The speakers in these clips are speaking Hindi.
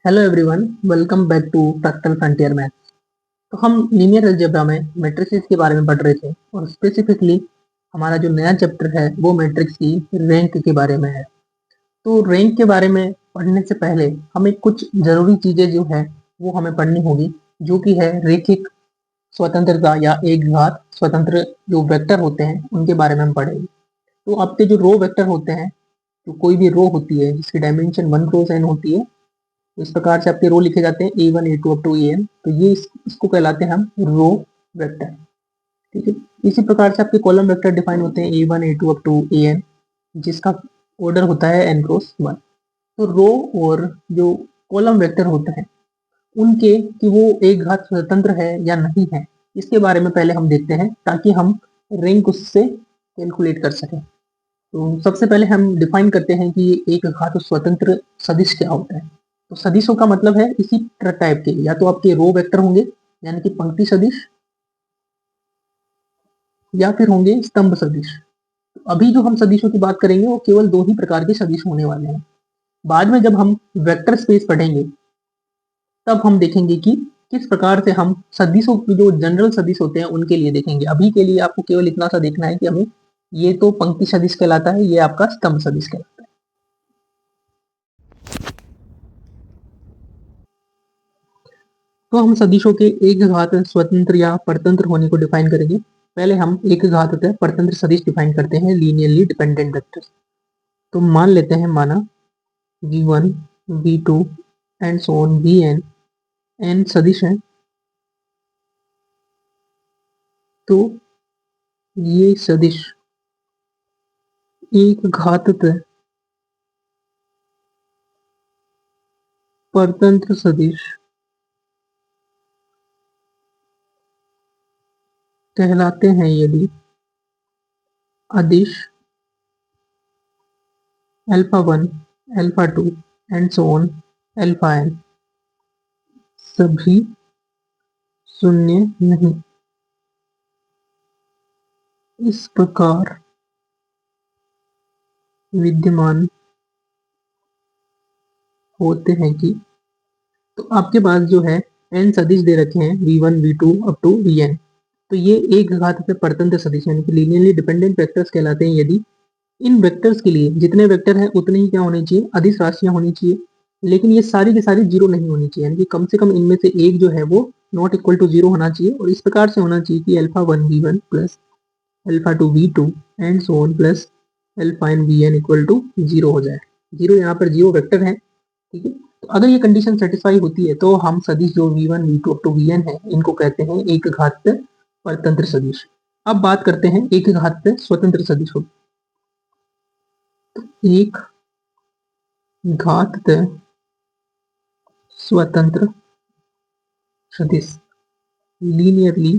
Hello everyone, welcome back to fractal frontier math. तो हम लीनियर अलजेब्रा में मैट्रिसेस के बारे में पढ़ रहे थे और स्पेसिफिकली हमारा जो नया चैप्टर है वो मैट्रिक्स की रैंक के बारे में है। तो रैंक के बारे में पढ़ने से पहले हमें कुछ जरूरी चीजें जो है वो हमें पढ़नी होगी, जो कि है रेखिक स्वतंत्रता या एक घात स्वतंत्र जो वेक्टर होते हैं उनके बारे में हम पढ़ेंगे। तो आपके जो रो वेक्टर होते हैं, तो कोई भी रो होती है जिसकी डायमेंशन 1 क्रॉस n होती है, इस प्रकार से आपके रो लिखे जाते हैं A1 A2 up to AN। तो ये इसको कहलाते हैं हम रो वेक्टर। ठीक है। इसी प्रकार से आपके कॉलम वेक्टर डिफाइन होते हैं A1 A2 up to AN, जिसका ऑर्डर होता है n क्रॉस 1। तो रो और जो कॉलम वेक्टर होते हैं उनके कि वो एक घात स्वतंत्र है या नहीं है, इसके बारे में पहले हम देखते हैं ताकि हम रैंक उससे कैलकुलेट कर सकें। तो सबसे पहले हम डिफाइन करते हैं कि एक घात स्वतंत्र सदिश क्या होता है। तो सदिशों का मतलब है इसी टाइप के, या तो आपके रो वेक्टर होंगे यानी कि पंक्ति सदिश, या फिर होंगे स्तंभ सदिश। तो अभी जो हम सदिशों की बात करेंगे वो केवल दो ही प्रकार के सदिश होने वाले हैं। बाद में जब हम वेक्टर स्पेस पढ़ेंगे तब हम देखेंगे कि किस प्रकार से हम सदिशों की जो जनरल सदिश होते हैं उनके लिए देखेंगे। अभी के लिए आपको केवल इतना सा देखना है कि हमें ये तो पंक्ति सदिश कहलाता है, ये आपका स्तंभ सदिश कहलाता है। तो हम सदिशों के एक घात स्वतंत्र या परतंत्र होने को डिफाइन करेंगे। पहले हम एक घात परतंत्र सदिश डिफाइन करते हैं, लीनियरली डिपेंडेंट वेक्टर्स। तो मान लेते हैं, माना v1 v2 and so on vn n सदिश है। तो ये सदिश एक घात परतंत्र सदिश कहलाते हैं यदि अदिश alpha 1 alpha 2 and so on alpha n सभी शून्य नहीं। इस प्रकार विद्यमान होते हैं कि, तो आपके पास जो है n सदिश दे रखे हैं v1 v2 up to vn। तो ये एक घात से परतंत्र सदिश यानी कि लीनियरली डिपेंडेंट वेक्टर्स कहलाते हैं यदि इन वेक्टर्स के लिए जितने वेक्टर हैं उतने ही क्या होने चाहिए, अदिश राशियां होनी चाहिए। लेकिन ये सारी की सारी जीरो नहीं होनी चाहिए, यानी कि कम से कम इनमें से एक जो है वो नॉट इक्वल टू जीरो होना चाहिए। और इस प्रकार से होना चाहिए कि alpha 1 v1 plus alpha 2 v2 and so on plus alpha n vn equal to zero हो जाए। जीरो यहाँ पर जीरो वेक्टर है। ठीक है। तो अगर ये कंडीशन सेटिस्फाई होती है तो हम सदिश जो v1 v2 up to vn है इनको कहते हैं एक घात परतंत्र सदिश। अब बात करते हैं एक घात स्वतंत्र सदिश। एक घात स्वतंत्र सदिश लीनियरली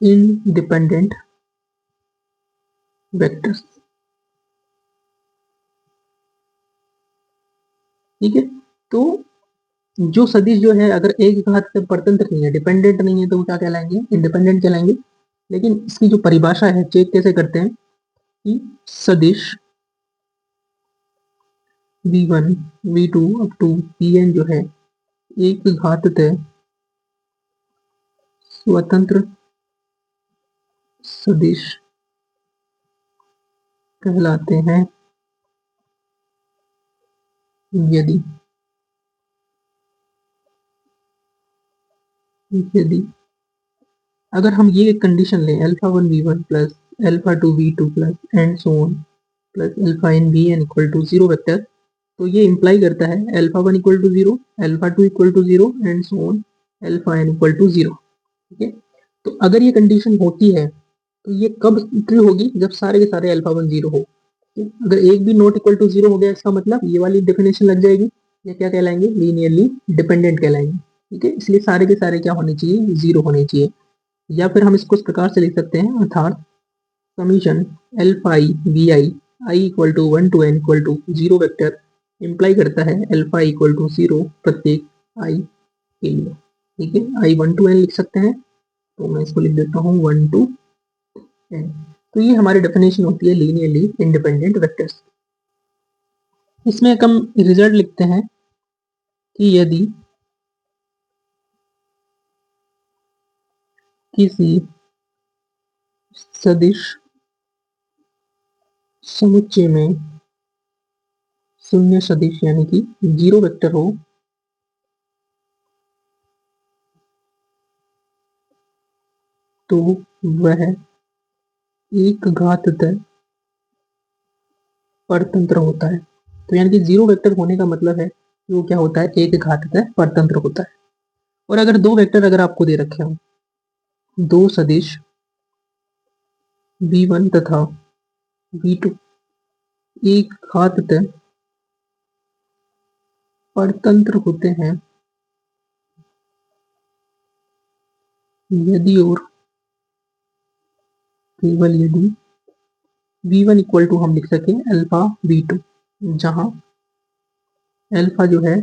इंडिपेंडेंट वेक्टर्स। ठीक है। तो जो सदिश जो है अगर एक घात से परतंत्र नहीं है, डिपेंडेंट नहीं है, तो वो क्या कहलाएंगे, इंडिपेंडेंट कहलाएंगे। लेकिन इसकी जो परिभाषा है चेक कैसे करते हैं कि सदिश v1 v2 up to vn जो है एक घात स्वतंत्र सदिश कहलाते हैं यदि यदि अगर हम ये कंडीशन लें alpha 1 v1 plus alpha 2 v2 plus and so on plus alpha n vn equal to zero vector, तो ये इंप्लाई करता है alpha 1 equal to zero, alpha 2 equal to zero and so on alpha n equal to zero. ठीक है। तो अगर ये कंडीशन होती है तो ये कब ट्रू होगी, जब सारे के सारे अल्फा 1 जीरो हो। अगर एक भी नॉट इक्वल टू जीरो हो गया इसका मतलब ये वाली डेफिनेशन लग जाएगी, ये क्या कहलाएंगे, लीनियरली डिपेंडेंट कहलाएंगे। ठीक है। इसलिए सारे के सारे क्या होने चाहिए, जीरो होने चाहिए। या फिर हम इसको इस प्रकार से लिख सकते हैं, अर्थात summation alpha i v i equal to 1 to n equal to zero vector imply करता है अल्फा इक्वल टू जीरो प्रत्येक आई के लिए। ठीक है। आई 1 टू n लिख सकते हैं, तो मैं इसको लिख देता हूँ 1 टू n। तो ये हमारी डेफिनेशन होती है लीनियरली इंडिपेंडेंट वेक्टर्स। इसमें हम रिजल्ट लिखते हैं कि यदि किसी सदिश समुच्चय में शून्य सदिश यानी कि जीरो वेक्टर हो तो वह एक घाततः परतंत्र होता है। तो यानी कि जीरो वेक्टर होने का मतलब है कि वो क्या होता है, एक घाततः परतंत्र होता है। और अगर दो वेक्टर अगर आपको दे रखे हो, दो सदिश v1 तथा v2 एक घाततः परतंत्र होते हैं यदि और केवल यदि v1 इक्वल टू हम लिख सके अल्फा v2, जहां अल्फा जो है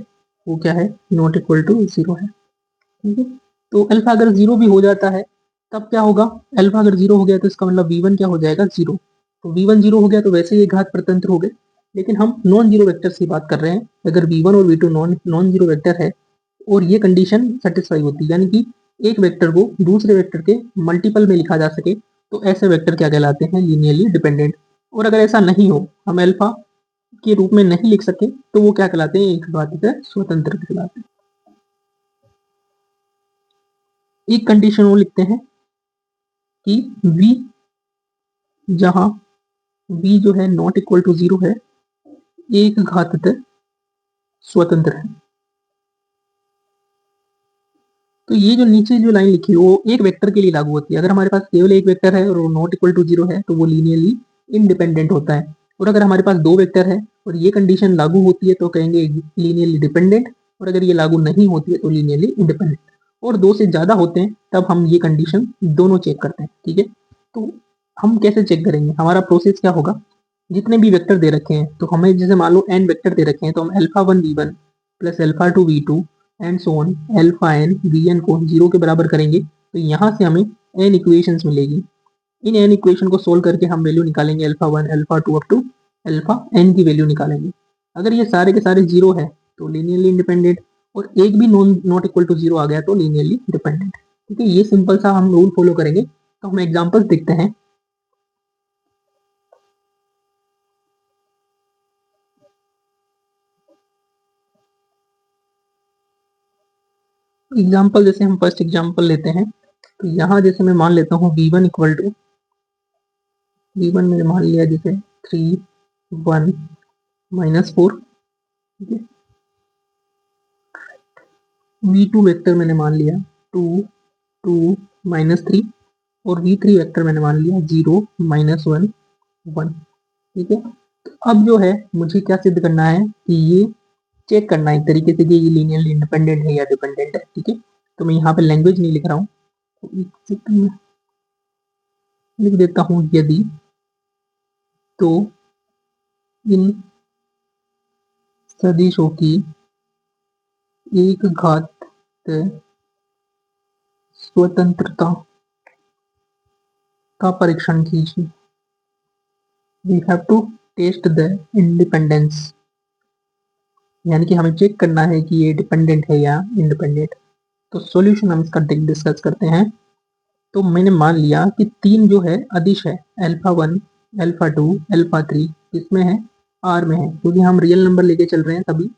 वो क्या है, नॉट इक्वल टू जीरो है। ठीक है, तो अल्फा अगर जीरो भी हो जाता है तब क्या होगा, अल्फा अगर जीरो हो गया तो इसका मतलब v1 क्या हो जाएगा, जीरो। तो v1 जीरो हो गया तो वैसे ही घात परतंत्र हो गए। लेकिन हम नॉन जीरो वेक्टर की बात कर रहे हैं, अगर v1 और v2 non non zero vector है और ये कंडीशन सेटिस्फाई होती है, यानी कि एक वेक्टर को दूसरे वेक्टर के मल्टीपल में लिखा जा सके, तो ऐसे वेक्टर क्या कहलाते हैं, लीनियरली डिपेंडेंट। और अगर ऐसा नहीं हो, हम अल्फा के रूप में नहीं लिख सके, तो वो क्या कहलाते हैं, एक घातीय स्वतंत्र कहलाते हैं। एक कंडीशन वो लिखते हैं कि v जहां v जो है नॉट इक्वल टू जीरो है, एक घातीय स्वतंत्र है। तो ये जो नीचे जो लाइन लिखी है वो एक वेक्टर के लिए लागू होती है। अगर हमारे पास केवल एक वेक्टर है और वो नॉट इक्वल टू जीरो है तो वो लीनियरली इंडिपेंडेंट होता है। और अगर हमारे पास दो वेक्टर है और ये कंडीशन लागू होती है तो कहेंगे लीनियरली डिपेंडेंट, और अगर ये लागू नहीं होती है तो लीनियरली इंडिपेंडेंट। और दो से ज्यादा होते हैं तब हम ये कंडीशन दोनों चेक करते हैं। ठीक है, तो हम कैसे चेक करेंगे, हमारा प्रोसेस क्या होगा, जितने भी वेक्टर दे रखे हैं, तो हमें जैसे मान लो एन वेक्टर दे रखे हैं, तो हम alpha one v one plus alpha two v two and so on alpha n v n को जीरो के बराबर करेंगे। तो यहाँ से हमें एन इक्वेशंस मिलेगी। इन एन इक्वेशन को सोल्व करके हम वैल्यू निकालेंगे alpha one alpha two up to alpha n की वैल्यू निकालेंगे। अगर ये सारे के सारे जीरो है तो लीनियरली इंडिपेंडेंट, और एक भी नॉट इक्वल टू जीरो आ गया तो लीनियरली डिपेंडेंट। ठीक है, ये सिंपल सा हम रूल फॉलो करेंगे। तो हम एग्जांपल्स देखते हैं। एग्जाम्पल जैसे हम फर्स्ट एग्जाम्पल लेते हैं, तो यहाँ जैसे मैं मान लेता हूँ v1 इक्वल टू v1 मैंने मान लिया जैसे 3 1 -4। ठीक है, v2 वेक्टर मैंने मान लिया 2 2 -3, और v3 वेक्टर मैंने मान लिया 0 -1 1। ठीक है, तो अब जो है मुझे क्या सिद्ध करना है कि ये चेक करना है एक तरीके से कि ये लीनियरली इंडिपेंडेंट है या डिपेंडेंट है। ठीक है, तो मैं यहाँ पे लैंग्वेज नहीं लिख रहा हूँ, तो एक सेकंड में लिख देता हूँ यदि, तो इन सदिशों की एक घात स्वतंत्रता का परीक्षण कीजिए। We have to test the independence, यानी कि हमें चेक करना है कि ये डिपेंडेंट है या इंडिपेंडेंट। तो सॉल्यूशन हम इसका डिस्कस करते हैं। तो मैंने मान लिया कि तीन जो है अदिश है, alpha one alpha to alpha three, इसमें है आर में है, क्योंकि हम रियल नंबर लेके चल रहे हैं तभी।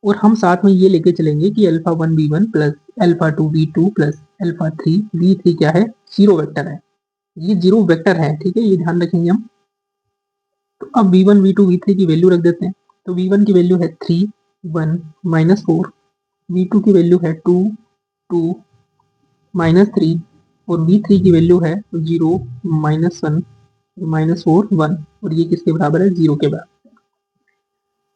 और हम साथ में ये लेके चलेंगे कि alpha one v one plus alpha two v two plus alpha three v three क्या है, जीरो वेक्टर है। ये जीरो वेक्टर है, ठीक है, ये ध्यान रखेंगे हम। तो अब v one v two v three की वैल्यू रख देते हैं। तो वी वन की वैल्यू है 3 1 -4, वी टू की वैल्यू है 2 2 -3, और वी थ्री की वैल्यू है 0 -1 -4 1, और ये किसके बराबर है, जीरो के बराबर।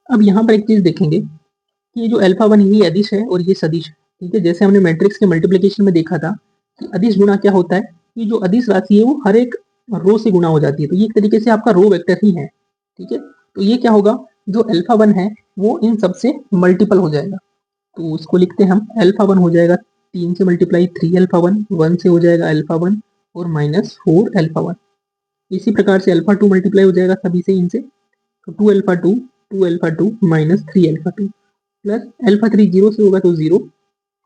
अब यहाँ पर एक चीज देखेंगे कि ये जो अल्फा वन ये अदिश है और ये सदिश है। ठीक है, जैसे हमने मैट्रिक्स के मल्टीप्लिकेशन में देखा था कि अदिश गुणा क्या होता है, कि जो अदिश राशि है वो हर एक रो से गुणा हो जाती है, तो ये एक तरीके से आपका रो वेक्टर ही है। ठीक है, तो ये क्या होगा, जो अल्फा वन है वो इन सबसे मल्टीपल हो जाएगा। तो उसको लिखते हैं हम, अल्फा वन हो जाएगा 3 से मल्टीप्लाई 3 अल्फा वन, 1 से हो जाएगा अल्फा वन और -4 अल्फा वन। इसी प्रकार से अल्फा टू मल्टीप्लाई हो जाएगा सभी से इनसे, तो 2 alpha two 2 alpha two -3 alpha two, plus alpha 3 zero से होगा तो 0,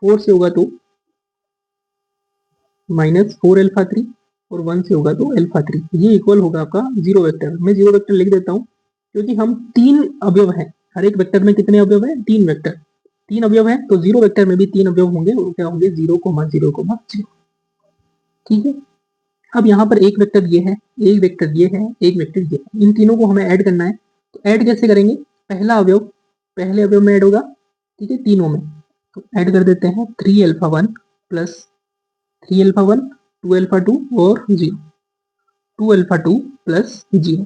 4 से होगा तो माइनस 4 अल्फा 3 और 1 से होगा तो अल्फा 3। ये इक्वल होगा आपका जीरो वेक्टर। मैं जीरो वेक्टर लिख देता हूँ क्योंकि हम 3 अवयव हैं, हर एक वेक्टर में कितने अवयव है, 3 वेक्टर, 3 अवयव है, तो जीरो वेक्टर में भी 3 अवयव होंगे, वो क्या होंगे, 0,0,0। ठीक है। अब यहाँ पर एक वेक्टर ये है, एक वेक्टर ये है, एक वेक्टर ये है, इन तीनों को हमें ऐड करना है। तो ऐड कैसे करेंगे, पहला अवयव पहले अवयव में ऐड होगा, ठीक है, तीनों में। तो ऐड कर देते हैं 3 अल्फा 1 प्लस 3 अल्फा 1, 2 अल्फा 2 और 0, 2 अल्फा 2 प्लस 0।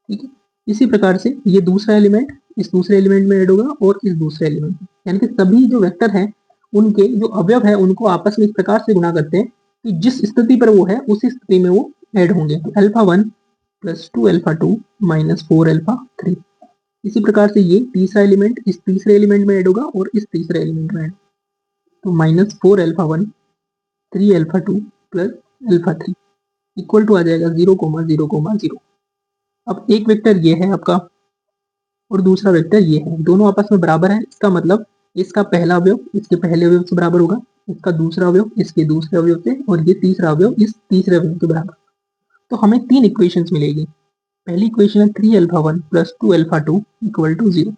ठीक है। इसी प्रकार से ये दूसरा एलिमेंट इस दूसरे एलिमेंट में ऐड होगा और इस दूसरे एलिमेंट में, यानी कि सभी जो वेक्टर हैं उनके जो अवयव है उनको आपस में इस प्रकार से गुणा करते हैं कि जिस स्थिति पर वो है उसी स्थिति में वो ऐड होंगे। तो alpha 1 plus 2 alpha 2 minus 4 alpha 3। इसी प्रकार से ये तीसरा एलिमेंट इस तीसरे एलिमेंट में ऐड होगा और इस तीसरे एलिमेंट में ऐड, तो minus 4 alpha 1, 3 alpha 2 plus alpha 3 equal to आ जाएगा 0,0,0। अब एक वेक्टर ये है आपका और दूसरा वेक्टर ये है, दोनों आपस में बराबर है, इसका मतलब इसका पहला अवयव इसके पहले अवयव से बराबर होगा, इसका दूसरा अवयव इसके दूसरे अवयव से, और ये तीसरा अवयव इस तीसरे अवयव के बराबर। तो हमें 3 इक्वेशंस मिलेगी। पहली इक्वेशन है 3 alpha 1 plus 2 alpha 2 equal to 0,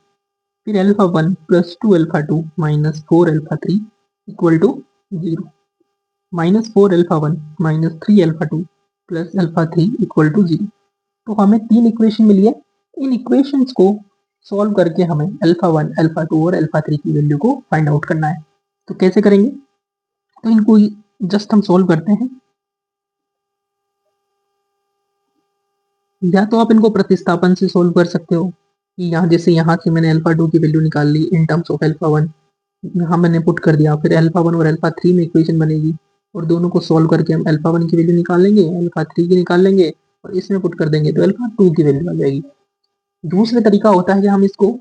फिर alpha 1 plus 2 alpha 2 minus 4 alpha 3 equal to 0, minus 4 alpha 1 minus 3 alpha 2 plus alpha 3 equal to 0। तो हमें 3 इक्वेशन मिली है। इन इक्वेशंस को सॉल्व करके हमें अल्फा 1, अल्फा 2 और अल्फा 3 की वैल्यू को फाइंड आउट करना है। तो कैसे करेंगे, तो इनको जस्ट हम सॉल्व करते हैं, या तो आप इनको प्रतिस्थापन से सॉल्व कर सकते हो कि यहाँ जैसे यहाँ से मैंने अल्फा 2 की वैल्यू निकाल ली इन टर्म्स ऑफ अल्फा 1, यहाँ मैंने पुट कर दिया, फिर अल्फा 1 और अल्फा 3 में इक्वेशन बनेगी और दोनों को सॉल्व करके हम अल्फा 1 की वैल्यू निकाल लेंगे, अल्फा 3 की निकाल लेंगे और इसमें पुट कर देंगे तो अल्फा 2 की वैल्यू आ जाएगी। दूसरा तरीका होता है कि हम इसको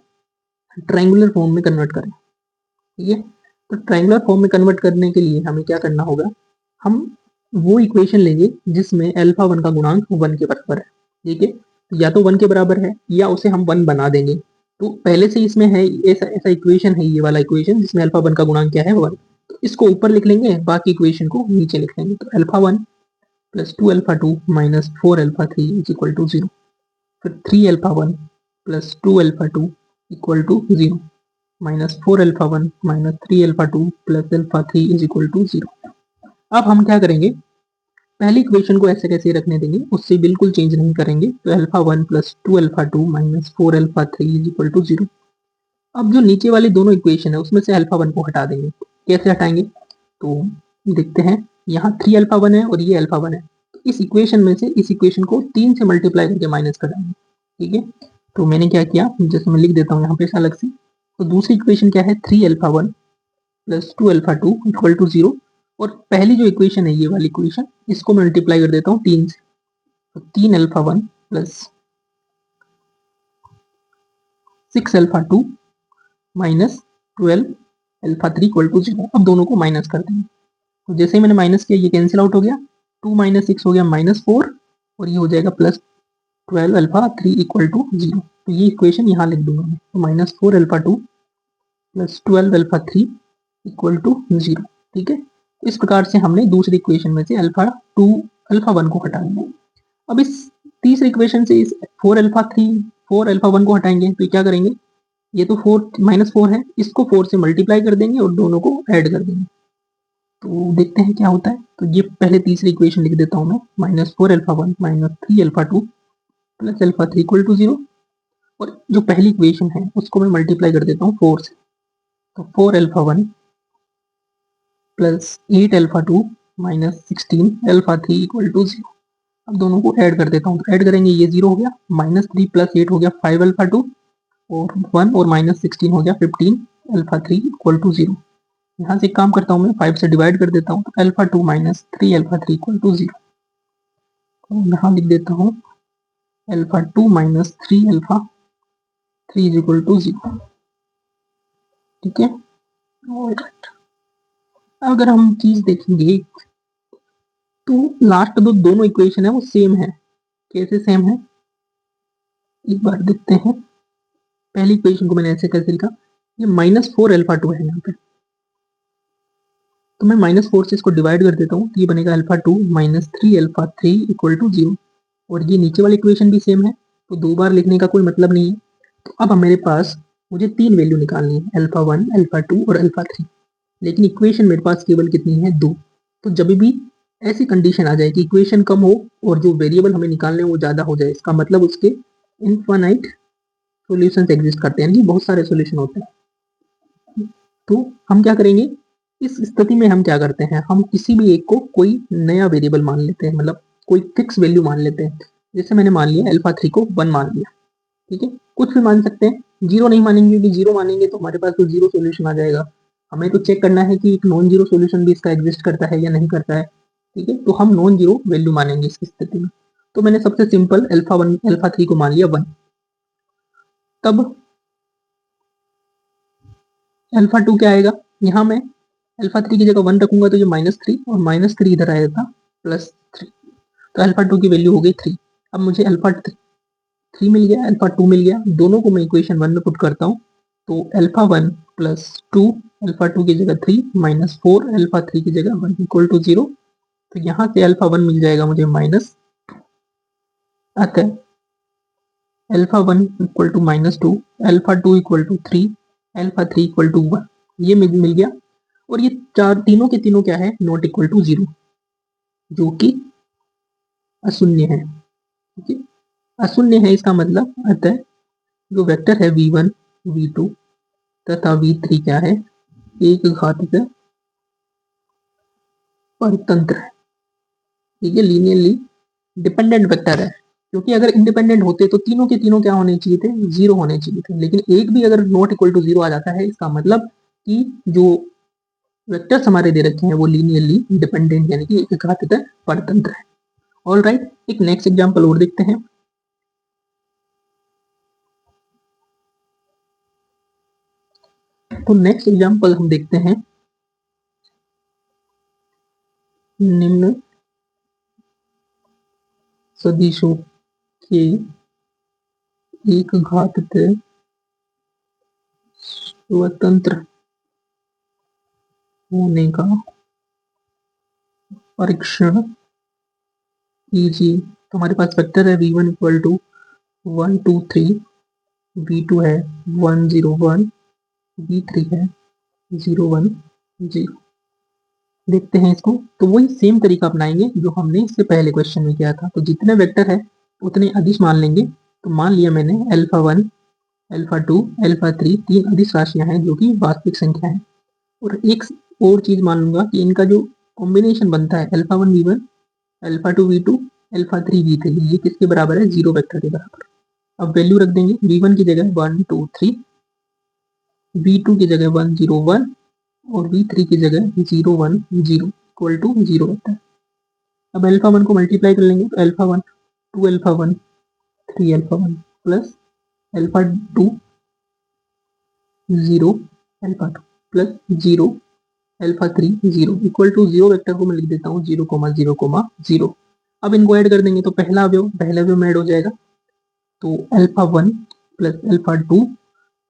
ट्रायंगुलर फॉर्म में कन्वर्ट करें। ठीक है। तो ट्रायंगुलर फॉर्म में कन्वर्ट करने के लिए हमें क्या करना होगा, हम वो इक्वेशन लेंगे जिसमें अल्फा 1 का गुणांक 1 के बराबर है। ठीक है। तो या तो 1 के बराबर है या उसे हम 1 बना देंगे। तो पहले से इसमें है ऐसा ऐसा इक्वेशन है, ये वाला इक्वेशन जिसमें अल्फा 1 का गुणांक क्या है 1, तो इसको ऊपर लिख लेंगे, बाकी इक्वेशन को नीचे लिख लेंगे। तो alpha 1 plus 2 alpha 2 minus 4 alpha 3 is equal to 0, फिर 3 alpha 1 plus 2 alpha 2 equal to 0, minus 4 alpha 1 minus 3 alpha 2 plus alpha 3 is equal to 0। अब हम क्या करेंगे, पहली इक्वेशन को ऐसे कैसे रखने देंगे, उससे बिल्कुल चेंज नहीं करेंगे। तो alpha 1 plus 2 alpha 2 minus 4 alpha 3 is equal to 0। अब जो नीचे वाली दोनों इक्वेशन है उसमें से अल्फा 1 को हटा देंगे। कैसे हटाएंगे, तो देखते हैं, यहाँ 3 अल्फा 1 है और ये अल्फा 1 है, तो इस इक्वेशन में से इस इक्वेशन को 3 से मल्टीप्लाई करके माइनस कर देंगे। ठीक है। तो मैंने क्या किया, जैसे मैं लिख देता हूँ यहाँ पे अलग से। तो दूसरी इक्वेशन क्या है, 3 alpha 1 plus 2 alpha 2 equal to 0, और पहली जो इक्वेशन है ये वाली इक्वेशन, इसको मल्टीप्लाई कर देता हूँ 3 से। तो 3 alpha 1 plus 6 alpha 2 minus 12 alpha 3 equal to 0। अब दोनों को माइनस कर देंगे। तो जैसे ही मैंने माइनस किया ये कैंसिल आउट हो गया, 2 माइनस 6 हो गया माइनस 4, और ये हो जाएगा प्लस 12 अल्फा 3 इक्वल टू 0। तो ये इक्वेशन यहाँ लिख दूंगा मैं, तो minus 4 alpha 2 plus 12 alpha 3 equal to 0। ठीक है। इस प्रकार से हमने दूसरी इक्वेशन में से अल्फा 2 अल्फा 1 को हटा दिया। अब इस तीसरी इक्वेशन से इस 4 अल्फा 3 4 अल्फा 1 को हटाएंगे, तो क्या करेंगे, ये तो 4 माइनस 4 है, इसको 4 से मल्टीप्लाई कर देंगे और दोनों को ऐड कर देंगे। तो देखते हैं क्या होता है। तो ये पहले तीसरी इक्वेशन लिख देता हूँ मैं, minus 4 alpha 1 minus 3 alpha 2 plus alpha 3 equal to 0, और जो पहली इक्वेशन है उसको मैं मल्टीप्लाई कर देता हूँ 4 से। तो 4 alpha 1 plus 8 alpha 2 minus 16 alpha 3 equal to 0। अब दोनों को ऐड कर देता हूँ, तो ऐड करेंगे ये 0 हो गया, माइनस 3 प्लस 8 हो गया 5 अल्फा 2 और 1 और माइनस 16 हो गया 15 अल्फा 3 इक्वल टू 0। यहाँ से एक काम करता हूँ मैं, 5 से डिवाइड कर देता हूँ, तो alpha 2 minus 3 alpha 3 equal to 0। तो यहाँ लिख देता हूँ alpha 2 minus 3 alpha 3 is equal to 0। ठीक है। ऑलराइट। अगर हम चीज देखेंगे तो लास्ट दोनों इक्वेशन है वो सेम है। कैसे सेम है, एक बार देखते हैं। पहली इक्वेशन को मैंने ऐसे कैसे लिखा, ये -4 अल्फा 2 है यहाँ पे, तो मैं -4 से इसको डिवाइड कर देता हूँ, तो ये बनेगा अल्फा 2 -3 अल्फा 3 इक्वल टू 0। और ये नीचे वाली इक्वेशन भी सेम है, तो दो बार लिखने का कोई मतलब नहीं है। तो अब मेरे पास मुझे तीन वैल्यू निकालनी है, अल्फा 1 अल्फा 2 और अल्फा 3। लेकिन इक्वेशन मेरे पास केवल कितनी है, दो। तो जब भी ऐसी कंडीशन आ जाए कि इक्वेशन कम हो और जो वेरिएबल हमें निकालने हैं वो ज़्यादा हो जाए, इसका मतलब उसके इनफाइनाइट सॉल्यूशंस एग्जिस्ट करते हैं, यानी कि बहुत सारे सॉल्यूशन होते हैं। तो हम क्या करेंगे, इस स्थिति में हम क्या करते हैं, हम किसी भी एक को कोई नया वेरिएबल मान लेते हैं, मतलब कोई फिक्स वैल्यू मान लेते हैं। जैसे मैंने मान लिया अल्फा 3 को 1 मान लिया, ठीक है। कुछ भी मान सकते हैं, जीरो नहीं मानेंगे, क्योंकि जीरो मानेंगे तो हमारे पास तो जीरो सोल्यूशन आ जाएगा। हमें तो चेक करना है कि एक नॉन जीरो सोल्यूशन भी इसका एग्जिस्ट करता है या नहीं करता है, ठीक है। तो हम नॉन जीरो वैल्यू मानेंगे इस स्थिति में। तो मैंने सबसे सिंपल अल्फा 1 अल्फा 3 को मान लिया 1। तब अल्फा 2 क्या आएगा, यहाँ मैं अल्फा 3 की जगह 1 रखूंगा तो ये -3, और -3 इधर आएगा +3। तो अल्फा 2 की वैल्यू हो गई 3। अब मुझे अल्फा 3 मिल गया, अल्फा 2 मिल गया, दोनों को मैं इक्वेशन 1 में पुट करता हूँ। तो अल्फा 1 प्लस 2 अल्फा 2 की जगह 3 -4 अल्फा 3 की जगह 1 इक्वल टू 0। तो यहाँ से अल्फा 1 मिल जाएगा मुझे माइनस, अतः alpha 1 equal to -2 alpha 2 equal to 3 alpha 3 equal to 1, ये मिल गया। और ये चार तीनों के तीनों क्या है, नॉट इक्वल टू 0, जो कि अशून्य है, ठीक है। अशून्य है इसका मतलब, अतः जो वेक्टर है v1 v2 तथा v3 क्या है, एक घातीय परतंत्र है, ठीक है, लीनियरली डिपेंडेंट वेक्टर है। क्योंकि अगर इंडिपेंडेंट होते तो तीनों के तीनों क्या होने चाहिए थे, जीरो होने चाहिए थे। लेकिन एक भी अगर नॉट इक्वल टू 0 आ जाता है, इसका मतलब कि जो वेक्टर्स हमारे दे रखे हैं वो लीनियरली डिपेंडेंट, यानी कि एक घातीय परतंत्र है। ऑल राइट, एक नेक्स्ट एग्जाम्पल और देखते हैं। तो नेक्स्ट एग्जाम्पल हम देखते हैं, निम्न सदिशों के एक घातीय स्वतंत्र होने का परीक्षण कीजिए। तो हमारे पास वेक्टर है v1 इक्वल टू 1 2 3, v2 है 1 0 1, v3 है 0 1 0। देखते हैं इसको, तो वही सेम तरीका अपनाएंगे जो हमने इससे पहले क्वेश्चन में किया था। तो जितने वेक्टर है उतने अदिश मान लेंगे। तो मान लिया मैंने अल्फा 1 अल्फा 2 अल्फा 3 तीन अदिश राशियां हैं जो कि वास्तविक संख्या है। और एक और चीज मान लूंगा कि इनका जो कॉम्बिनेशन बनता है alpha 1 v1 alpha 2 v2 alpha 3 v3, ये किसके बराबर है, जीरो वेक्टर के बराबर। अब वैल्यू रख देंगे, v1 की जगह 1 2 3, v2 की जगह 1 0 1 और v3 की जगह 0 1 0 इक्वल टू 0 होता है। अब अल्फा 1 को मल्टीप्लाई कर लेंगे, तो alpha 1 2 alpha 1 3 alpha 1 plus alpha 2 0 alpha 2 plus 0 alpha 3 0 equal to 0 vector को मैं लिख देता हूँ 0 0 0। अब इनको ऐड कर देंगे तो पहला अवयव में ऐड हो जाएगा। तो अल्फा 1 प्लस अल्फा 2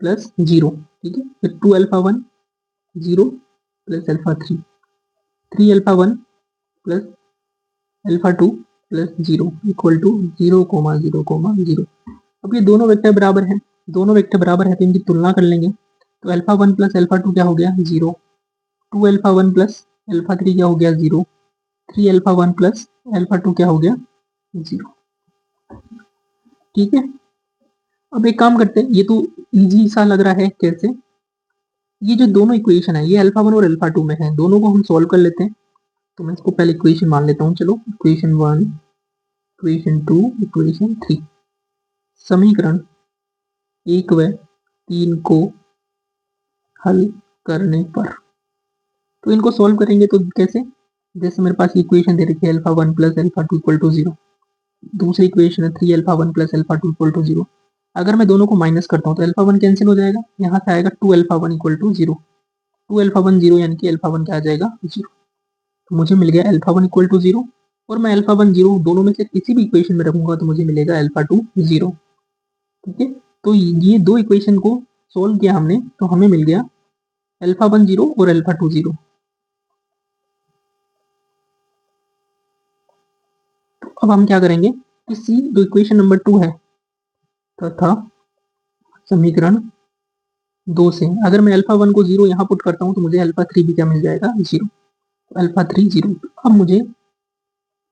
प्लस 0, ठीक है। फिर 2 alpha 1 0 plus alpha 3 3 alpha 1 plus alpha 2 plus 0 equal to 0 0 अब ये दोनों वेक्टर बराबर हैं, दोनों वेक्टर बराबर है तो इनकी तुलना कर लेंगे। तो अल्फा 1 प्लस अल्फा 2 क्या हो गया, 0। 2 अल्फा 1 प्लस अल्फा 3 क्या हो गया, 0। 3 अल्फा 1 प्लस अल्फा 2 क्या हो गया, 0, ठीक है। अब एक काम करते हैं, ये तो इजी सा लग रहा है कैसे, ये जो दोनों इक्वेशन है ये अल्फा 1 और अल्फा 2 में है, दोनों को हम सॉल्व कर लेते हैं। तो मैं इसको पहले इक्वेशन मान लेता हूँ, चलो इक्वेशन 1 इक्वेशन 2 इक्वेशन 3। समीकरण 1 व 3 को हल करने पर, तो इनको सॉल्व करेंगे तो कैसे, जैसे मेरे पास इक्वेशन दे रखी है alpha 1 plus alpha 2 equal to 0, दूसरी इक्वेशन है 3 alpha 1 plus alpha 2 equal to 0। अगर मैं दोनों को माइनस करता हूँ तो अल्फा 1 कैंसिल हो जाएगा, यहाँ से आएगा 2 अल्फा 1 इक्वल टू 0। 2 अल्फा 1 0 यानी कि अल्फा 1 क्या आ जाएगा, 0। तो मुझे मिल गया अल्फा 1 इक्वल टू 0, और मैं अल्फा 1 0 दोनों में से किसी भी इक्वेशन में रखूंगा तो मुझे मिलेगा अल्फा 2 0, ठीक है। तो ये दो इक्वेशन को सोल्व किया हमने तो हमें मिल गया अल्फा 1 0 और अल्फा 2 0। तो अब हम क्या करेंगे, इसी जो इक्वेशन नंबर 2 है तथा समीकरण 2 से अगर मैं अल्फा 1 को 0 यहाँ पुट करता हूँ तो मुझे अल्फा 3 भी क्या मिल जाएगा, 0। अल्फा 3 0। अब मुझे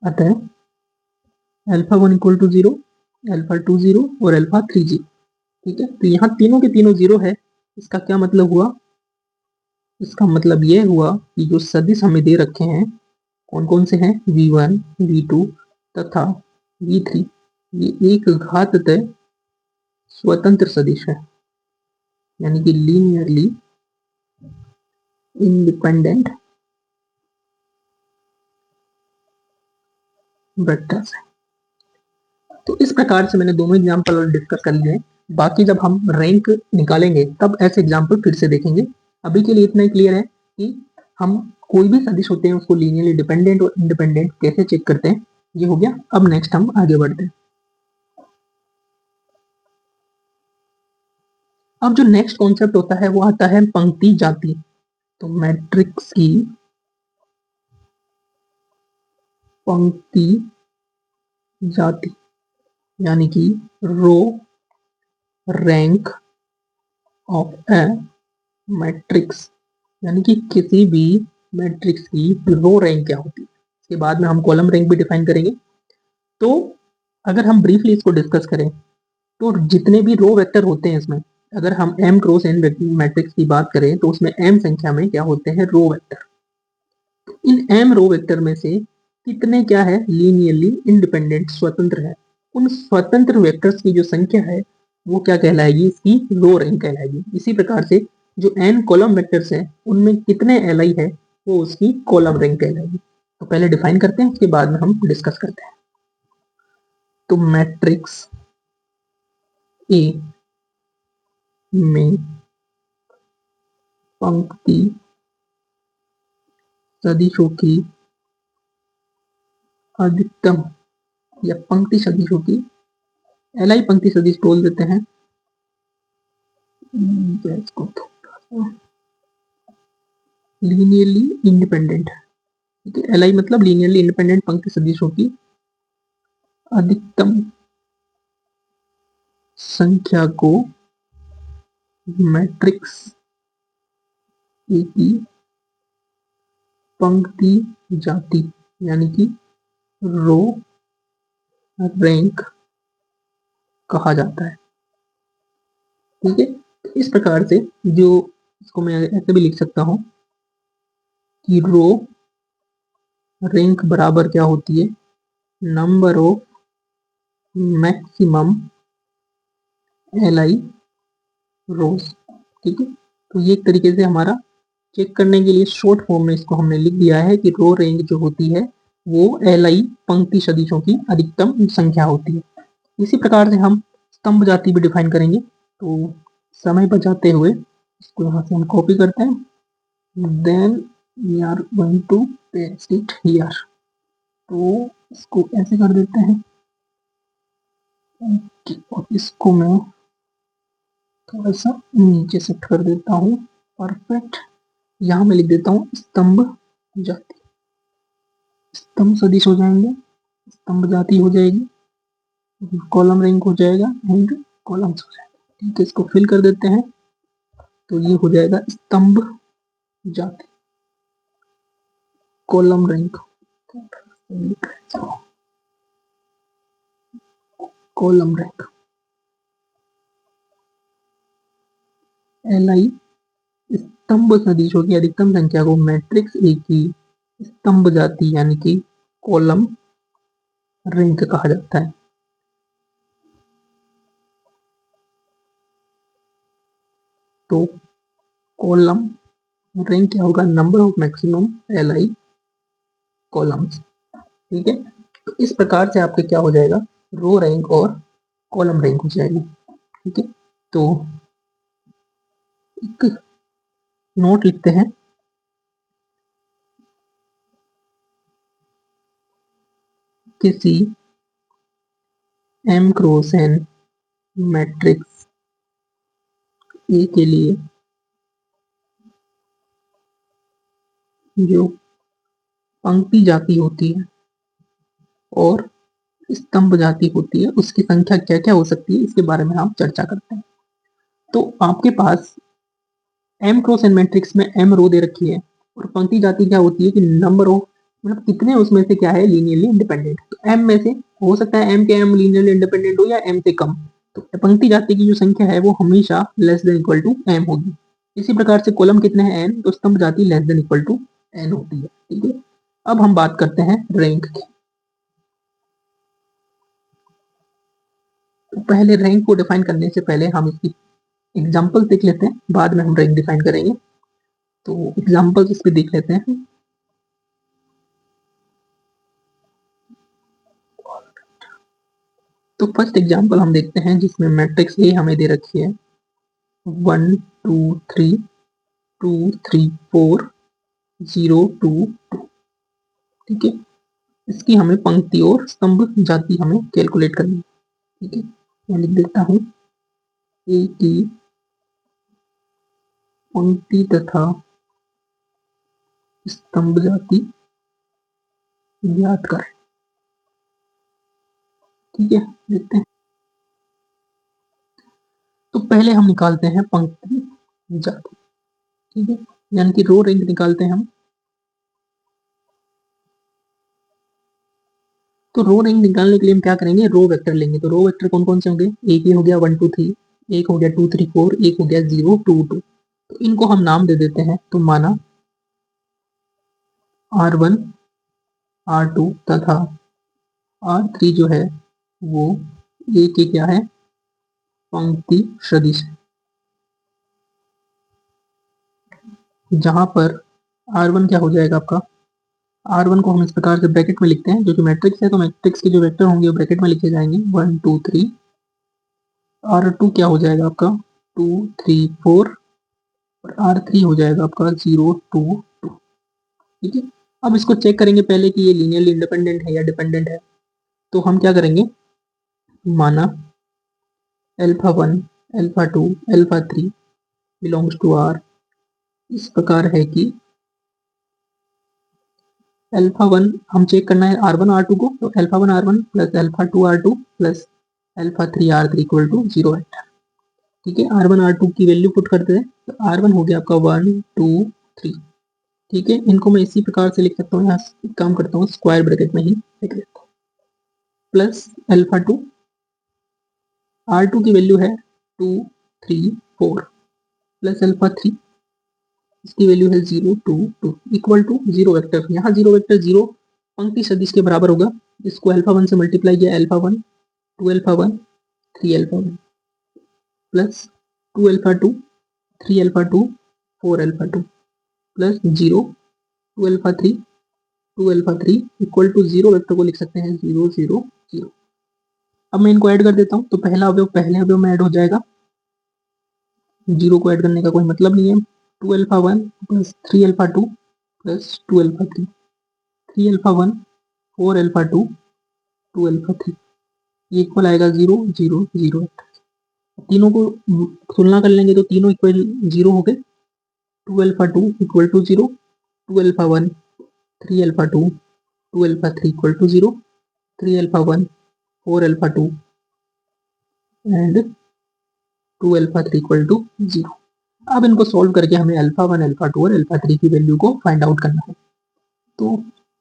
आता है अल्फा 1 इक्वल टू 0, अल्फा 2 0 और अल्फा 3 0। ठीक है, तो यहाँ तीनों के तीनों 0 है। इसका क्या मतलब हुआ, इसका मतलब ये हुआ कि जो सदिश हमें दे रखे हैं कौन कौन से हैं, v1 v2 तथा v3, ये एक घाततः स्वतंत्र सदिश है, यानी कि लीनियरली इंडिपेंडेंट वेक्टर्स है। तो इस प्रकार से मैंने दोनों एग्जाम्पल डिस्कस कर लिए हैं। बाकी जब हम रैंक निकालेंगे तब ऐसे एग्जाम्पल फिर से देखेंगे। अभी के लिए इतना ही क्लियर है कि हम कोई भी सदिश होते हैं उसको लीनियरली डिपेंडेंट और इंडिपेंडेंट कैसे चेक करते हैं, ये हो गया। अब नेक्स्ट हम आगे बढ़ते हैं। अब जो नेक्स्ट कॉन्सेप्ट होता है वो आता है पंक्ति जाति। तो मैट्रिक्स की पंक्ति जाति यानी कि रो रैंक ऑफ ए मैट्रिक्स, यानी कि किसी भी मैट्रिक्स की रो रैंक क्या होती है। इसके बाद में हम कॉलम रैंक भी डिफाइन करेंगे। तो अगर हम ब्रीफली इसको डिस्कस करें तो जितने भी रो वेक्टर होते हैं इसमें, अगर हम m क्रॉस n मैट्रिक्स की बात करें तो उसमें m संख्या में क्या होते हैं, रो वेक्टर। इन m रो वेक्टर में से कितने क्या है, लीनियरली इंडिपेंडेंट स्वतंत्र है। उन स्वतंत्र वेक्टर्स की जो संख्या है वो क्या कहलाएगी, इसकी रो रैंक कहलाएगी। इसी प्रकार से जो n कॉलम वेक्टर्स है उनमें कितने li है वो उसकी कॉलम रैंक कहलाएगी। तो पहले डिफाइन करते हैं, उसके बाद में हम डिस्कस करते हैं। तो मैट्रिक्स ए में पंक्ति सदिशों की अधिकतम या पंक्ति सदिशों की एल आई पंक्ति सदिश बोल देते हैं, लीनियरली इंडिपेंडेंट। ठीक है, एल आई मतलब लीनियरली इंडिपेंडेंट पंक्ति सदिशों की अधिकतम संख्या को मैट्रिक्स ए की पंक्ति जाति यानी कि रो रैंक कहा जाता है। ठीक है, तो इस प्रकार से जो इसको मैं ऐसे भी लिख सकता हूं कि रो रैंक बराबर क्या होती है, number of maximum L I rows. ठीक है, तो ये एक तरीके से हमारा चेक करने के लिए शॉर्ट फॉर्म में इसको हमने लिख दिया है कि रो रेंज जो होती है वो एल आई पंक्ति सदिशों की अधिकतम संख्या होती है। इसी प्रकार से हम स्तंभ जाति भी डिफाइन करेंगे। तो समय बचाते हुए इसको यहाँ से हम कॉपी करते हैं, then we are going to paste it here. तो इसको ऐसे कर देते हैं और इसको मैं थोड़ा सा नीचे शिफ्ट कर देता हूँ। परफेक्ट, यहाँ मैं लिख देता हूँ स्तंभ जाति। स्तंभ सदिश हो जाएंगे, स्तंभ जाति हो जाएगी, कॉलम रैंक हो जाएगा एंड कॉलम्स हो जाएगा। ठीक है, इसको फिल कर देते हैं तो ये हो जाएगा स्तंभ जाति column rank. Column rank L I स्तंभ सदिशों की अधिकतम संख्या को मैट्रिक्स ए की स्तंभ जाति यानी कि कॉलम रैंक कहा जाता है। तो कॉलम रैंक क्या होगा, number of maximum L I columns. ठीक है, तो इस प्रकार से आपके क्या हो जाएगा, रो रैंक और कॉलम रैंक हो जाएगी। ठीक है, तो एक नोट लिखते हैं, किसी m cross n matrix A के लिए जो पंक्ति जाति होती है और स्तंभ जाति होती है उसकी संख्या क्या क्या हो सकती है, इसके बारे में हम चर्चा करते हैं। तो आपके पास एम क्रॉस एन मैट्रिक्स में एम रो दे रखी है और पंक्ति जाति क्या होती है कि नंबर ऑफ मतलब कितने उसमें से क्या है लीनियरली इंडिपेंडेंट। तो एम में से हो सकता है एम के एम लीनियरली इंडिपेंडेंट हो या एम से कम। तो पंक्ति जाति की जो संख्या है वो हमेशा less than equal to m होगी। इसी प्रकार से कॉलम कितने हैं एन, तो स्तंभ जाति less than equal to n होती है। ठीक है, अब हम बात करते हैं रैंक की। तो पहले रैंक को डिफाइन करने से पहले हम इसकी एग्जाम्पल देख लेते हैं, बाद में हम रैंक डिफाइन करेंगे। तो एग्जाम्पल्स इस पे देख लेते हैं। तो फर्स्ट एग्जाम्पल हम देखते हैं जिसमें मैट्रिक्स ए हमें दे रखी है 1 2 3 2 3 4 0 2 2। ठीक है, इसकी हमें पंक्ति और स्तंभ जाति हमें कैलकुलेट करनी है। ठीक है, मैं लिख देता हूँ ए की पंक्ति तथा स्तंभ जाति ज्ञात करें। ठीक है, देखते हैं। तो पहले हम निकालते हैं पंक्ति जाति। ठीक है, यानी कि रो रैंक निकालते हैं हम। तो रो रैंक निकालने के लिए हम क्या करेंगे, रो वेक्टर लेंगे। तो रो वेक्टर कौन कौन से होंगे, एक ही हो गया 1 2 3, एक हो गया 2 3 4, एक हो गया 0 2 2। तो इनको हम नाम दे देते हैं। तो माना R1 R2 तथा R3 जो है वो ए के क्या है, पंक्ति सदिश है। जहां पर R1 क्या हो जाएगा आपका, R1 को हम इस प्रकार से ब्रैकेट में लिखते हैं, जो कि मैट्रिक्स है तो मैट्रिक्स के जो वेक्टर होंगे वो ब्रैकेट में लिखे जाएंगे 1 2 3। R2 क्या हो जाएगा आपका 2 3 4 और R3 हो जाएगा आपका 0 2 2। ठीक है, अब इसको चेक करेंगे पहले कि ये लीनियरली इंडिपेंडेंट है या डिपेंडेंट है। तो हम क्या करेंगे, माना alpha 1 alpha 2 alpha 3 belongs to R इस प्रकार है कि अल्फा 1 हम चेक करना है R1 R2 को। तो alpha 1 R1 plus alpha 2 R2 plus alpha 3 R3 equal to 0 है। ठीक है, R1 R2 की वैल्यू पुट करते हैं। तो R1 हो गया आपका 1 2 3। ठीक है, इनको मैं इसी प्रकार से लिख सकता हूँ, यहाँ काम करता हूँ स्क्वायर ब्रैकेट में ही लिख देता हूँ। प्लस अल्फा 2 R2 की वैल्यू है 2 3 4 प्लस अल्फा 3 इसकी वैल्यू है 0 2 2 इक्वल टू 0 वेक्टर। यहाँ 0 वेक्टर 0 पंक्ति सदिश के बराबर होगा। इसको अल्फा 1 से मल्टीप्लाई किया, alpha 1 2 alpha 1 3 alpha 1 plus 2 alpha 2 3 alpha 2 4 alpha 2 plus 0 2 alpha 3 2 alpha 3 equal to 0 vector को लिख सकते हैं 0 0 0। अब मैं इनको ऐड कर देता हूँ। तो पहला अवयव पहले अवयव में ऐड हो जाएगा, 0 को ऐड करने का कोई मतलब नहीं है। 2 alpha 1 plus 3 alpha 2 plus 2 alpha 3 3 alpha 1 4 alpha 2 2 alpha 3 ये इक्वल आएगा 0 0 0। तीनों को तुलना कर लेंगे तो तीनों इक्वल 0 हो गए। 2 alpha 2 equal to 0, 2 alpha 1 3 alpha 2 2 alpha 3 equal to 0, 3 alpha 1 4 alpha 2 and 2 alpha 3 equal to 0। अब इनको सॉल्व करके हमें अल्फा 1 अल्फा 2 और अल्फा 3 की वैल्यू को फाइंड आउट करना है। तो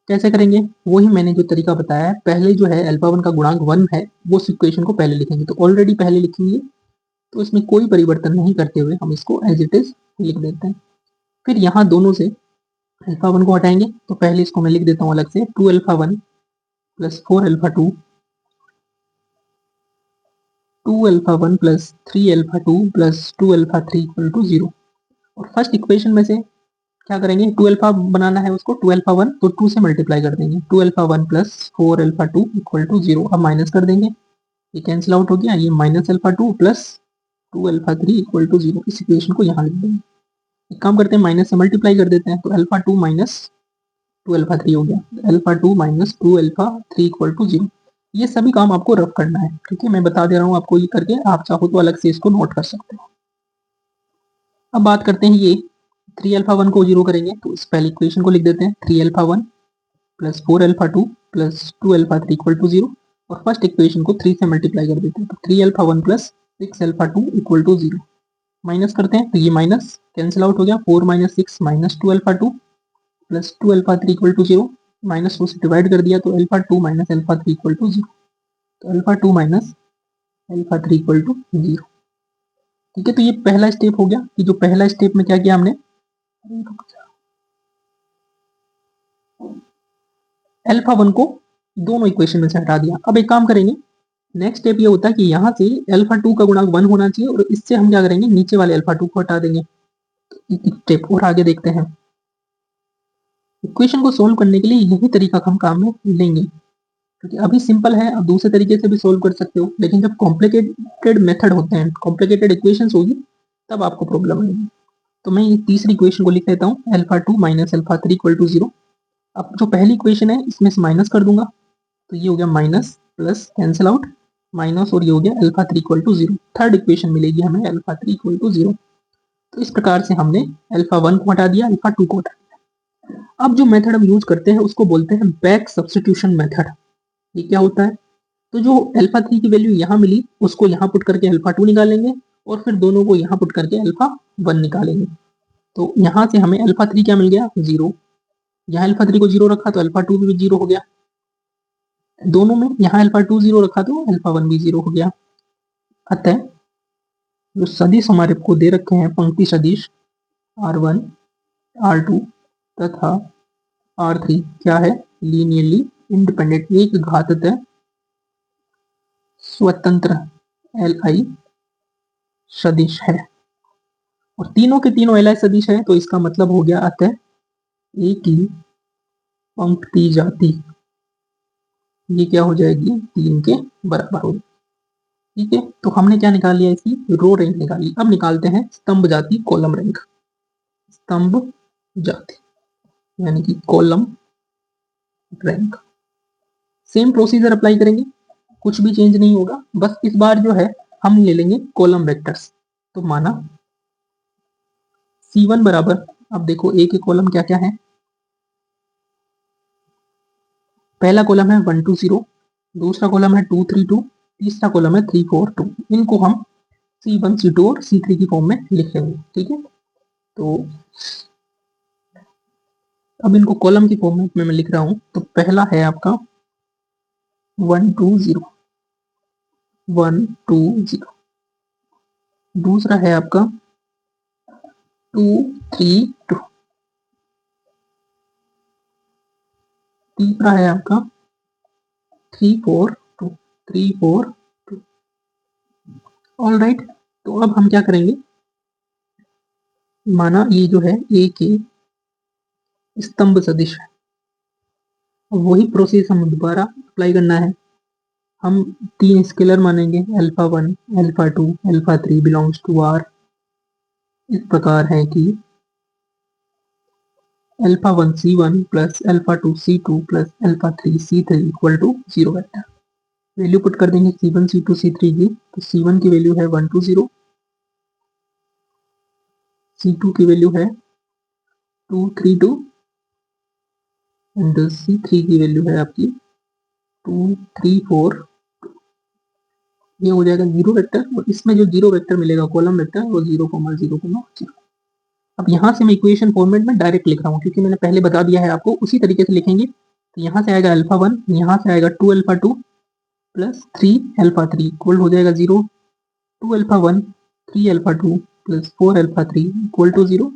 कैसे करेंगे, वही मैंने जो तरीका बताया है। पहले जो है अल्फा 1 का गुणांक 1 है वो इक्वेशन को पहले लिखेंगे। तो ऑलरेडी पहले लिखेंगे, तो इसमें कोई परिवर्तन नहीं करते हुए हम इसको एज इट इज लिख देते हैं। फिर यहाँ दोनों से अल्फा 1 को हटाएंगे। तो पहले इसको मैं लिख देता हूँ अलग से 2 alpha 1 plus 4 alpha 2 2 alpha 1 plus 3 alpha 2 plus 2 alpha 3 equal to 0। और फर्स्ट इक्वेशन में से क्या करेंगे, 2 अल्फा बनाना है उसको, 2 अल्फा 1 तो 2 से मल्टीप्लाई कर देंगे। 2 alpha 1 plus 4 alpha 2 equal to 0। अब माइनस कर देंगे, ये कैंसिल आउट हो गया। ये minus alpha 2 plus 2 alpha 3 equal to 0। इस इक्वेशन को यहाँ लिख देंगे। एक काम करते हैं, माइनस से मल्टीप्लाई कर देते हैं। तो अल्फा 2 माइनस 2 अल्फा 3 हो गया। Alpha 2 minus 2 alpha 3 equal to 0। ये सभी काम आपको रफ करना है। ठीक है, मैं बता दे रहा हूँ आपको, ये करके आप चाहो तो अलग से इसको नोट कर सकते हो। अब बात करते हैं ये 3α1 को जीरो करेंगे तो इस पहली इक्वेशन को लिख देते हैं 3α1 प्लस 4α2 प्लस 2α3 इक्वल टू 0 और फर्स्ट इक्वेशन को 3 से मल्टीप्लाई कर देते हैं तो 3α1 प्लस 6α2 इक्वल टू 0 माइनस करते हैं तो ये माइनस कैंसिल आउट हो गया 4 minus 6 minus 2α2 plus 2α3 equal to 0 minus 2 से डिवाइड कर दिया तो α2 माइनस α3 इक्वल टू 0 तो α2 माइनस α3 इक्वल टू 0। ठीक है, तो ये पहला स्टेप हो गया कि जो पहला स्टेप में क्या किया हमने α1 को दोनों इक्वेशन में से हटा दिया। अब एक काम करेंगे, नेक्स्ट स्टेप ये होता है कि यहाँ से α2 का गुणांक 1 होना चाहिए और इससे हम क्या करेंगे नीचे वाले α2 को हटा देंगे। एक स्टेप और आगे देखते हैं। इक्वेशन को सोल्व करने के लिए यही तरीका हम काम में लेंगे क्योंकि अभी सिंपल है, अब दूसरे तरीके से भी सोल्व कर सकते हो, लेकिन जब कॉम्प्लिकेटेड मेथड होते हैं, कॉम्प्लिकेटेड इक्वेशंस होगी तब आपको प्रॉब्लम आएगी। तो मैं ये तीसरी इक्वेशन को लिख लेता हूँ α2 माइनस α3 इक्वल टू 0। अब जो पहली इक्वेशन है इसमें से माइनस कर दूंगा तो ये हो गया minus plus cancel out minus और ये हो गया α3 इक्वल टू 0। थर्ड इक्वेशन मिलेगी हमें α3 इक्वल टू 0। तो इस प्रकार से हमने α1 को हटा दिया, α2 को हटा दिया। अब जो मेथड हम यूज करते हैं उसको बोलते हैं बैक सब्स्टिट्यूशन मेथड। ये क्या होता है, तो जो α3 की वैल्यू यहाँ मिली उसको यहाँ पुट करके α2 निकालेंगे और फिर दोनों को यहाँ पुट करके α1 निकालेंगे। तो यहाँ से हमें α3 क्या मिल गया 0, यहाँ α3 को 0 रखा तो α2 भी 0 हो गया, दोनों में यहाँ α2 0 रखा तो α1 भी 0 हो गया। अतः जो सदिश हमारे को दे रखे हैं पंक्ति सदिश R1 R2 तथा R3 क्या है लीनियरली इंडिपेंडेंट, एक घाततः स्वतंत्र Li सदिश है और तीनों के तीनों Li सदिश है तो इसका मतलब हो गया अतः एक ही पंक्ति जाति ये क्या हो जाएगी 3 के बराबर होगी। ठीक है, तो हमने क्या निकाल लिया इसकी रो रैंक निकाल ली। अब निकालते हैं स्तंभ जाति कॉलम रैंक। स्तंभ जाति यानी कि column rank, same procedure apply करेंगे, कुछ भी चेंज नहीं होगा, बस इस बार जो है हम ले लेंगे कॉलम वेक्टर्स। तो माना C1 बराबर, अब देखो ए के कॉलम क्या क्या है, पहला कॉलम है 1 2 0, दूसरा कॉलम है 2 3 2, तीसरा कॉलम है 3 4 2। इनको हम C1 C2 और C3 की फॉर्म में लिख लेंगे। ठीक है, तो अब इनको कॉलम की फॉर्म में मैं लिख रहा हूं। तो पहला है आपका 1 2 0 1 2 0, दूसरा है आपका 2 3 2, तीसरा है आपका 3 4 2 3 4 2। ऑल राइट, तो अब हम क्या करेंगे, माना ये जो है ए के स्तंभ सदिश है, वही प्रोसेस हम दोबारा अप्लाई करना है। हम 3 स्केलर मानेंगे α1 α2 α3 बिलोंग्स टू R। इस प्रकार है कि α1 C1 plus α2 C2 plus α3 C3 equal to 0 vector. Value put कर देंगे C1 C2 C3 की, तो C1 की वैल्यू है 1 2 0, C2 की वैल्यू है 2 3 2 एंड C3 की वैल्यू है आपकी 2 3 4। ये हो जाएगा 0 वेक्टर और इसमें जो 0 वेक्टर मिलेगा कॉलम वेक्टर वो 0 0 0। अब यहाँ से मैं इक्वेशन फॉर्मेट में डायरेक्ट लिख रहा हूँ क्योंकि मैंने पहले बता दिया है आपको, उसी तरीके से लिखेंगे। तो यहाँ से आएगा α1, यहाँ से आएगा 2 α2 प्लस 3 α3 इक्वल हो जाएगा 0, 2 α1 3 α2 प्लस 4 α3 इक्वल टू 0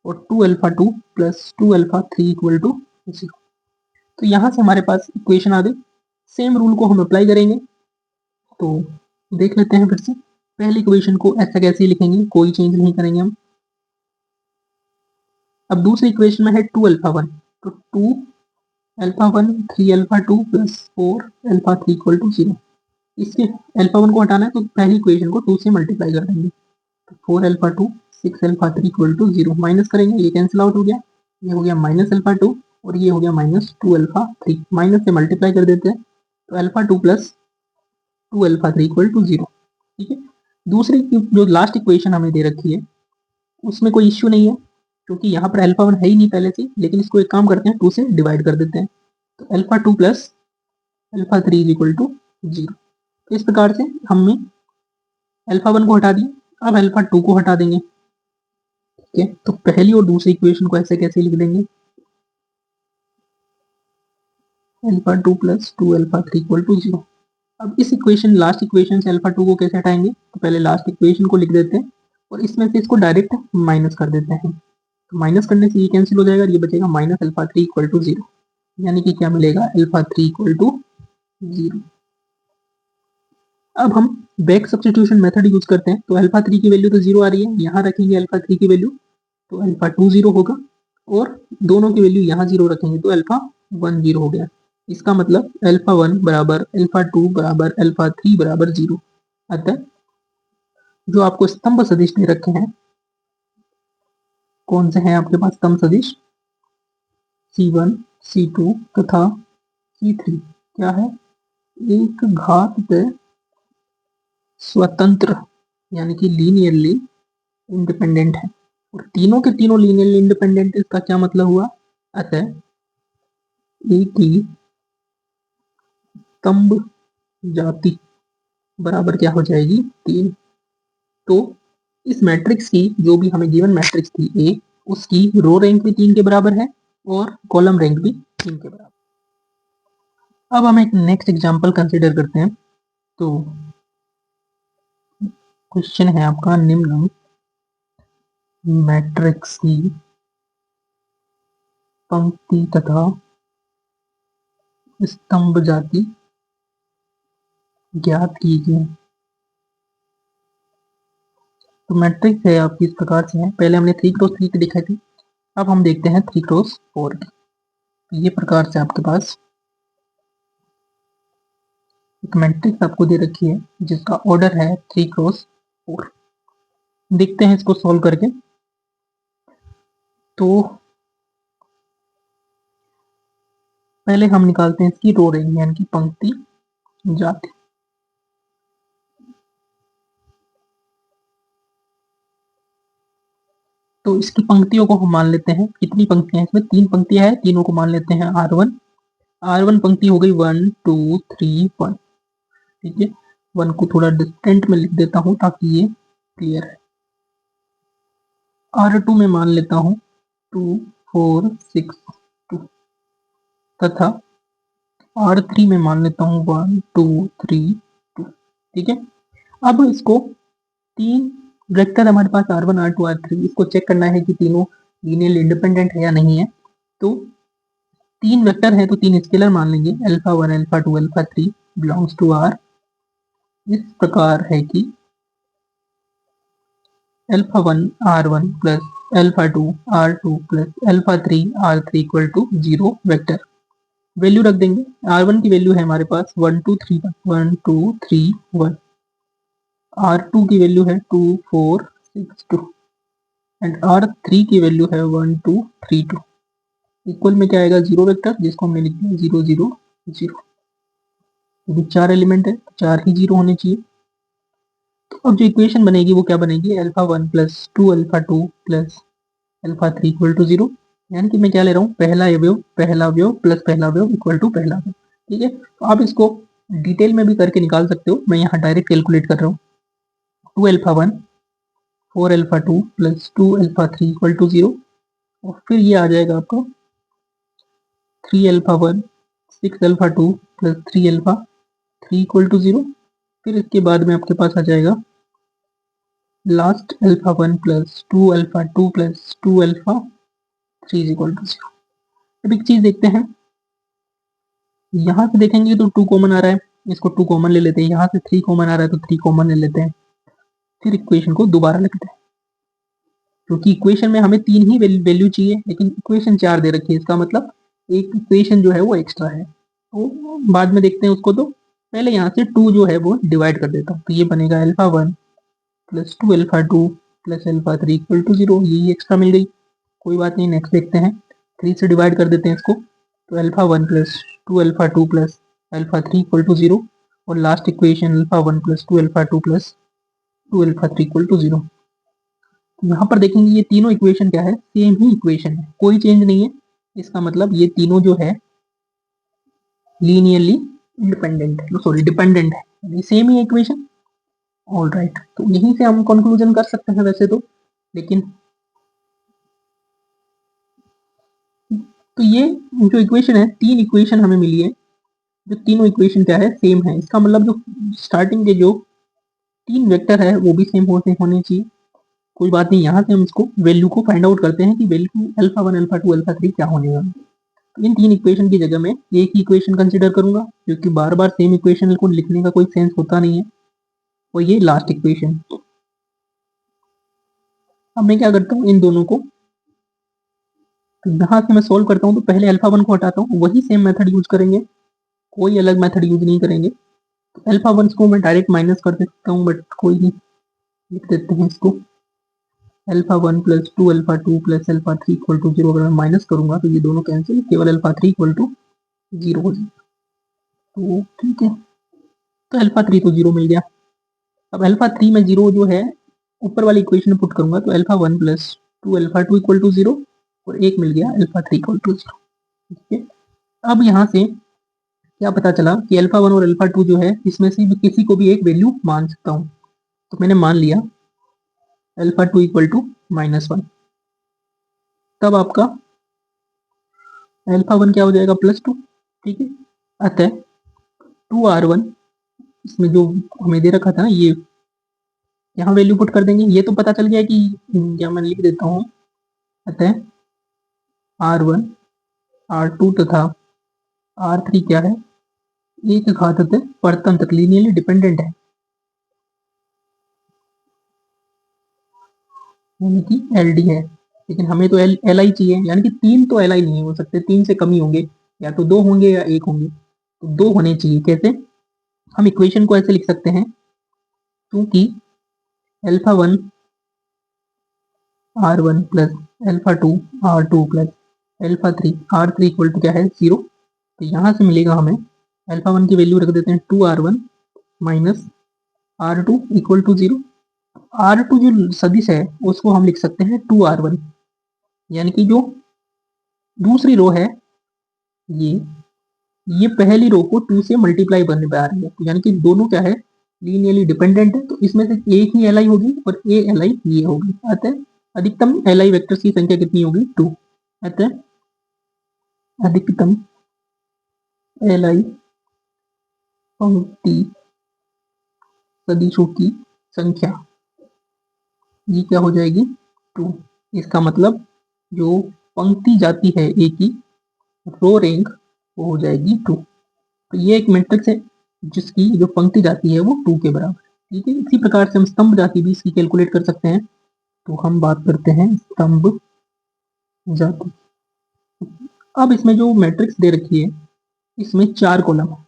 और 2 α2 प्लस 2 α3 इक्वल टू 0। तो यहाँ से हमारे पास इक्वेशन आ गई। सेम रूल को हम अप्लाई करेंगे, तो देख लेते हैं फिर से। पहली इक्वेशन को ऐसा कैसे लिखेंगे, कोई चेंज नहीं करेंगे हम। अब दूसरी इक्वेशन में है 2 α1, तो 2 α1 3 α2 प्लस 4 α3 इक्वल टू 0। इसके α1 को हटाना है तो पहली इक्वेशन को 2 से मल्टीप्लाई कर देंगे, तो 4 α2 6 α3 इक्वल टू 0। माइनस करेंगे, ये कैंसिल आउट हो गया, ये हो गया माइनस α2 और ये हो गया माइनस 2 α3। माइनस से मल्टीप्लाई कर देते हैं तो α2 प्लस 2 α3 इक्वल टू 0। ठीक है, दूसरी जो लास्ट इक्वेशन हमें दे रखी है उसमें कोई इश्यू नहीं है, क्योंकि यहाँ पर अल्फा 1 है ही नहीं पहले से, लेकिन इसको एक काम करते हैं 2 से डिवाइड कर देते हैं, तो alpha 2 plus alpha 3 is equal to 0। तो इस प्रकार से हमने अल्फा 1 को हटा दिया, अब अल्फा 2 को हटा देंगे। ठीक है, तो पहली और दूसरी इक्वेशन को ऐसे कैसे लिख देंगे, alpha 2 plus 2 alpha 3 equal to 0। अब इस इक्वेशन लास्ट इक्वेशन से अल्फा 2 को कैसे हटाएंगे, तो पहले लास्ट इक्वेशन को लिख देते हैं और इसमें से इसको डायरेक्ट माइनस कर देते हैं। तो माइनस करने से ये कैंसिल हो जाएगा और ये बचेगा माइनस अल्फा 3 इक्वल टू 0, यानी कि क्या मिलेगा, अल्फा 3 इक्वल टू 0। अब हम बैक सब्स्टिट्यूशन मेथड यूज करते हैं, तो अल्फा 3 की वैल्यू तो 0 आ रही है, यहाँ रखेंगे अल्फा 3 की वैल्यू, तो अल्फा 2 0 होगा, और दोनों की वैल्यू यहाँ 0 रखेंगे तो अल्फा 1 0 हो गया। इसका मतलब अल्फा 1 बराबर अल्फा 2 बराबर अल्फा 3 बराबर 0। अतः जो आपको स्तंभ सदिश दे रखे हैं, कौन से हैं आपके पास स्तंभ सदिश, C1 C2 तथा C3 क्या है, एक घात पे स्वतंत्र यानी कि लीनियरली इंडिपेंडेंट है, और तीनों के तीनों लीनियरली इंडिपेंडेंट, इसका क्या मतलब हुआ, अतः एक ही स्तंभ जाति बराबर क्या हो जाएगी, 3। तो इस मैट्रिक्स की जो भी हमें गिवन मैट्रिक्स थी ए, उसकी रो रैंक भी 3 के बराबर है और कॉलम रैंक भी 3 के बराबर। अब हम एक नेक्स्ट एग्जांपल कंसीडर करते हैं। तो क्वेश्चन है आपका, निम्न मैट्रिक्स की पंक्ति तथा स्तंभ जाति ज्ञात कीजिए। तो मैट्रिक्स है आपकी इस प्रकार से है, पहले हमने 3 क्रॉस 3 की दिखाई थी, अब हम देखते हैं 3 क्रॉस 4 की। ये प्रकार से आपके पास एक मैट्रिक्स आपको दे रखी है जिसका ऑर्डर है 3 क्रॉस 4। देखते हैं इसको सॉल्व करके। तो पहले हम निकालते हैं इसकी रो रैंक यानी कि पंक्ति जाति। तो इसकी पंक्तियों को हम मान लेते हैं, कितनी पंक्तियां, इसमें 3 पंक्तियां हैं, तीनों को मान लेते हैं R1। R1 पंक्ति हो गई 1 2 3 1। ठीक है, 1 को थोड़ा डिस्टेंट में लिख देता हूं ताकि ये क्लियर है। R2 में मान लेता हूं 2 4 6 2 तथा R3 में मान लेता हूं 1 2 3 2। ठीक है, अब इसको 3 वेक्टर हमारे पास R1 R2 R3, इसको चेक करना है कि तीनों लीनियरली इंडिपेंडेंट है या नहीं है। तो 3 वेक्टर है तो 3 स्केलर मान लेंगे, alpha 1 alpha 2 alpha 3 belongs to R। इस प्रकार है कि alpha 1 R1 plus alpha 2 R2 plus alpha 3 R3 equal to 0 vector. Value रख देंगे, R1 की वैल्यू है हमारे पास 1 2 3 1 2 3 1, R2 की वैल्यू है 2 4 6 2 एंड R3 की वैल्यू है 1 2 3 2। इक्वल में क्या आएगा, 0 वेक्टर, जिसको हमने लिख दिया 0 0 0। क्योंकि 4 एलिमेंट है तो 4 ही 0 होने चाहिए। तो अब जो इक्वेशन बनेगी वो क्या बनेगी, alpha 1 plus 2 alpha 2 plus alpha 3 equal to 0। यानी कि मैं क्या ले रहा हूँ, पहला अवयव प्लस पहला अवयव इक्वल टू पहला अवयव। ठीक है, तो आप इसको डिटेल में भी करके निकाल सकते हो, मैं यहाँ डायरेक्ट कैलकुलेट कर रहा हूँ। 2 alpha 1 4 alpha 2 plus 2 alpha 3 equal to 0, और फिर ये आ जाएगा आपका 3 alpha 1 6 alpha 2 plus 3 alpha 3 equal to 0। फिर इसके बाद में आपके पास आ जाएगा last alpha 1 plus 2 alpha 2 plus 2 alpha 3 equal to 0। अब एक चीज देखते हैं, यहाँ से देखेंगे तो 2 कॉमन आ रहा है, इसको 2 कॉमन ले लेते हैं, यहाँ से 3 कॉमन आ रहा है तो 3 कॉमन ले लेते हैं, फिर इक्वेशन को दोबारा लिखते हैं। क्योंकि इक्वेशन में हमें 3 ही वैल्यू चाहिए, लेकिन इक्वेशन 4 दे रखी है, इसका मतलब एक इक्वेशन जो है वो एक्स्ट्रा है, तो बाद में देखते हैं उसको। तो पहले यहाँ से 2 जो है वो डिवाइड कर देता हूँ, तो ये बनेगा alpha 1 plus 2 alpha 2 plus alpha 3 equal to 0। ये एक्स्ट्रा मिल गई, कोई बात नहीं। नेक्स्ट देखते हैं, 3 से डिवाइड कर देते हैं इसको, तो alpha 1 plus 2 alpha 2 plus alpha 3 equal to 0, और last equation alpha 1 plus 2 alpha 2 plus 2 alpha 3 equal to 0। यहाँ पर देखेंगे ये तीनों इक्वेशन क्या है, सेम ही इक्वेशन है, कोई चेंज नहीं है। इसका मतलब ये तीनों जो है लीनियरली इंडिपेंडेंट है, सॉरी डिपेंडेंट है, सेम ही इक्वेशन। ऑल राइट, तो यहीं से हम कंक्लूजन कर सकते हैं वैसे तो, लेकिन तो ये जो इक्वेशन है, तीन इक्वेशन हमें मिली है, जो तीनों इक्वेशन क्या है, सेम है। इसका मतलब जो स्टार्टिंग के जो तीन वेक्टर है वो भी सेम होने चाहिए। कोई बात नहीं, यहाँ से हम इसको वैल्यू को फाइंड आउट करते हैं कि वैल्यू अल्फा 1 अल्फा 2 अल्फा 3 क्या होने वाला है। तो इन तीन इक्वेशन की जगह मैं एक ही इक्वेशन कंसिडर करूंगा, क्योंकि बार बार सेम इक्वेशन को लिखने का कोई सेंस होता नहीं है, और ये लास्ट इक्वेशन। अब मैं क्या करता हूँ, इन दोनों को तो यहाँ से मैं सोल्व करता हूँ, तो पहले अल्फा 1 को हटाता हूँ, वही सेम मेथड यूज करेंगे, कोई अलग मेथड यूज नहीं करेंगे। तो अल्फा 1 को मैं डायरेक्ट माइनस कर सकता हूँ, बट कोई नहीं, लिख देते हैं इसको alpha 1 plus 2 alpha 2 plus alpha 3 equal to 0। अगर मैं माइनस करूंगा तो ये दोनों कैंसिल, केवल अल्फा 3 इक्वल टू 0 हो जाएगा। तो ठीक है, तो अल्फा 3 तो 0 मिल गया। अब अल्फा 3 में 0 जो है ऊपर वाली इक्वेशन में पुट करूंगा, तो alpha 1 plus 2 alpha 2 equal to 0, और एक मिल गया अल्फा 3 इक्वल टू 0। ठीक है, अब यहाँ से क्या पता चला कि अल्फा 1 और अल्फा 2 जो है, इसमें से भी किसी को भी एक वैल्यू मान सकता हूँ। तो मैंने मान लिया अल्फा 2 इक्वल टू -1। तब आपका अल्फा 1 क्या हो जाएगा, +2। ठीक है, अतः 2r1, इसमें जो हमें दे रखा था ना, ये यहाँ वैल्यू पुट कर देंगे। ये तो पता चल गया कि, या मैं लिख देता हूँ, अतः r1 r2 तथा r3 क्या है, एक घात परतम तक लीनियरली डिपेंडेंट है, यानी कि एल डी है। लेकिन हमें तो एल आई चाहिए, यानी कि तीन तो एल आई नहीं हो सकते, तीन से कम ही होंगे, या तो दो होंगे या एक होंगे, तो दो होने चाहिए। कैसे, हम इक्वेशन को ऐसे लिख सकते हैं, क्योंकि alpha 1 r1 plus alpha 2 r2 plus alpha 3 r3 equal to क्या है, 0। तो यहाँ से मिलेगा हमें, अल्फा 1 की वैल्यू रख देते हैं 2r1 minus r2 equal to 0। r2 जो सदिश है उसको हम लिख सकते हैं 2r1, यानी कि जो दूसरी रो है, ये ये पहली रो को 2 से मल्टीप्लाई करने पे आ रही है, तो यानी कि दोनों क्या है, लीनियरली डिपेंडेंट है। तो इसमें से एक ही एल आई होगी और ए एल आई ये होगी, अतः अधिकतम एल आई वेक्टर्स की संख्या कितनी होगी, 2। अतः अधिकतम एल आई पंक्ति सदिशों की संख्या, ये क्या हो जाएगी, 2। इसका मतलब जो पंक्ति जाती है ए की रो रैंक, वो हो जाएगी 2। तो ये एक मैट्रिक्स है जिसकी जो पंक्ति जाती है वो 2 के बराबर है। ठीक है, इसी प्रकार से हम स्तंभ जाति भी इसकी कैलकुलेट कर सकते हैं। तो हम बात करते हैं स्तंभ जाति। अब इसमें जो मैट्रिक्स दे रखी है, इसमें 4 कॉलम है।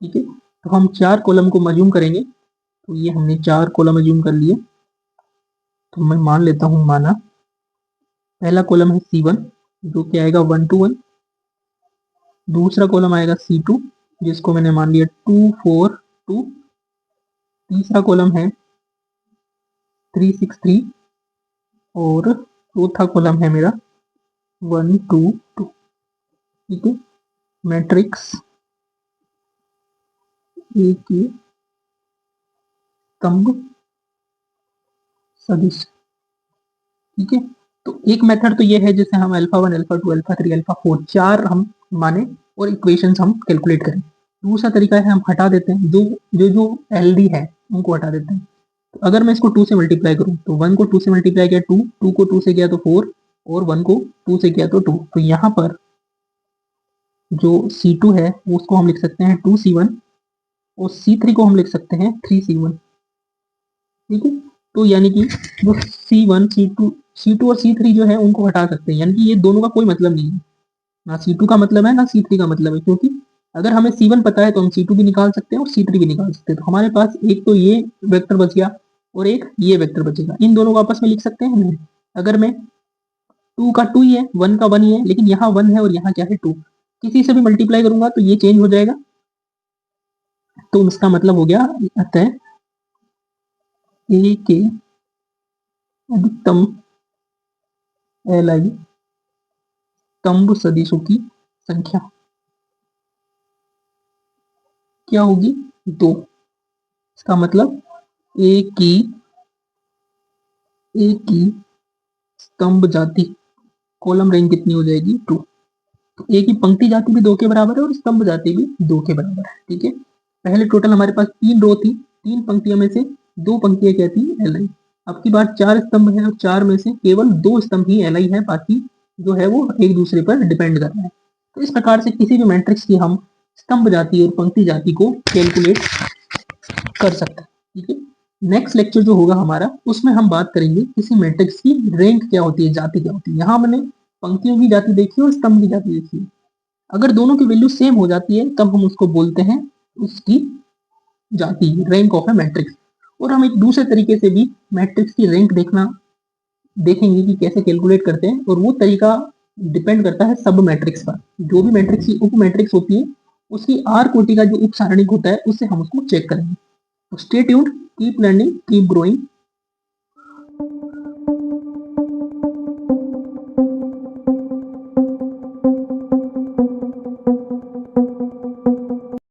ठीक है, तो हम 4 कॉलम को मजूम करेंगे। तो ये हमने 4 कॉलम मजूम कर लिए। तो मैं मान लेता हूँ, माना पहला कॉलम है C1 जो कि आएगा 1 to 1। दूसरा कॉलम आएगा C2 जिसको मैंने मान लिया 2 4 2। तीसरा कॉलम है 3 6 3, और चौथा कॉलम है मेरा 1 2 2। ठीक है, मैट्रिक्स ए के स्तंभ सदिश। ठीक है, तो एक मेथड तो ये है जिससे हम अल्फा 1 अल्फा 2 अल्फा 3 अल्फा 4 चार हम माने और इक्वेशंस हम कैलकुलेट करें। दूसरा तरीका है हम हटा देते हैं, जो एल डी है उनको हटा देते हैं। तो अगर मैं इसको 2 से मल्टीप्लाई करूं, तो 1 को 2 से मल्टीप्लाई किया 2, 2 को 2 से किया तो 4, और 1 को 2 से किया तो 2। तो यहाँ पर जो C2 है उसको हम लिख सकते हैं 2C1, और C3 को हम लिख सकते हैं 3C1। ठीक है, तो यानी कि जो C1 C2 और C3 जो है उनको हटा सकते हैं, यानी कि ये दोनों का कोई मतलब नहीं है, ना C2 का मतलब है ना C3 का मतलब है। क्योंकि अगर हमें C1 पता है तो हम C2 भी निकाल सकते हैं और C3 भी निकाल सकते हैं। तो हमारे पास एक तो ये वेक्टर बच गया और एक ये वेक्टर बचेगा, इन दोनों को आपस में लिख सकते हैं हम। अगर मैं 2 का 2 ही है, 1 का 1 ही है, लेकिन यहाँ 1 है और यहाँ क्या है 2, किसी से भी मल्टीप्लाई करूंगा तो ये चेंज हो जाएगा। तो इसका मतलब हो गया, अतः ए के अधिकतम एलआई स्तंभ सदिशों की संख्या क्या होगी? 2। इसका मतलब एक की स्तंभ जाति कॉलम रेंज कितनी हो जाएगी? 2। तो ए की पंक्ति जाति भी 2 के बराबर है और स्तंभ जाति भी 2 के बराबर है। ठीक है, पहले टोटल हमारे पास 3 रो थी, 3 पंक्तियों में से 2 पंक्तियां क्या थी? L I. अब की बार 4 स्तंभ है और 4 में से केवल 2 स्तंभ ही एल आई है, बाकी जो है वो एक दूसरे पर डिपेंड कर रहे हैं। तो इस प्रकार से किसी भी मैट्रिक्स की हम स्तंभ जाति और पंक्ति जाति को कैलकुलेट कर सकते हैं। ठीक है, नेक्स्ट लेक्चर जो होगा हमारा, उसमें हम बात करेंगे किसी मैट्रिक्स की रैंक क्या होती है, जाति क्या होती है। यहाँ हमने पंक्तियों की जाति देखी और स्तंभ की जाति देखी। अगर दोनों की वैल्यू सेम हो जाती है तब हम उसको बोलते हैं उसकी जाति, रैंक ऑफ ए मैट्रिक्स। और हम एक दूसरे तरीके से भी मैट्रिक्स की रैंक देखेंगे कि कैसे कैलकुलेट करते हैं, और वो तरीका डिपेंड करता है सब मैट्रिक्स पर। जो भी मैट्रिक्स की उप मैट्रिक्स होती है उसकी आर कोटि का जो उप सारणिक होता है उससे हम उसको चेक करेंगे। तो stay tuned, keep learning, keep growing.